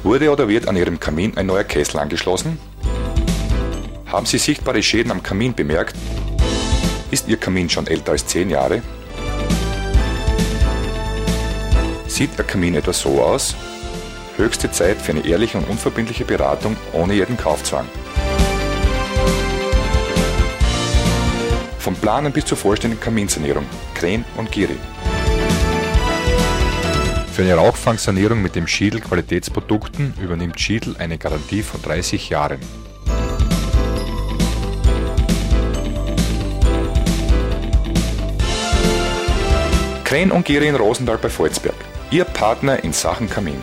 Wurde oder wird an Ihrem Kamin ein neuer Kessel angeschlossen? Haben Sie sichtbare Schäden am Kamin bemerkt? Ist Ihr Kamin schon älter als 10 Jahre? Sieht Ihr Kamin etwa so aus? Höchste Zeit für eine ehrliche und unverbindliche Beratung ohne jeden Kaufzwang. Vom Planen bis zur vollständigen Kaminsanierung. Kren und Giri. Für eine Rauchfangsanierung mit dem Schiedl Qualitätsprodukten übernimmt Schiedl eine Garantie von 30 Jahren. Kren und Giri in Rosenthal bei Volzberg. Ihr Partner in Sachen Kamin.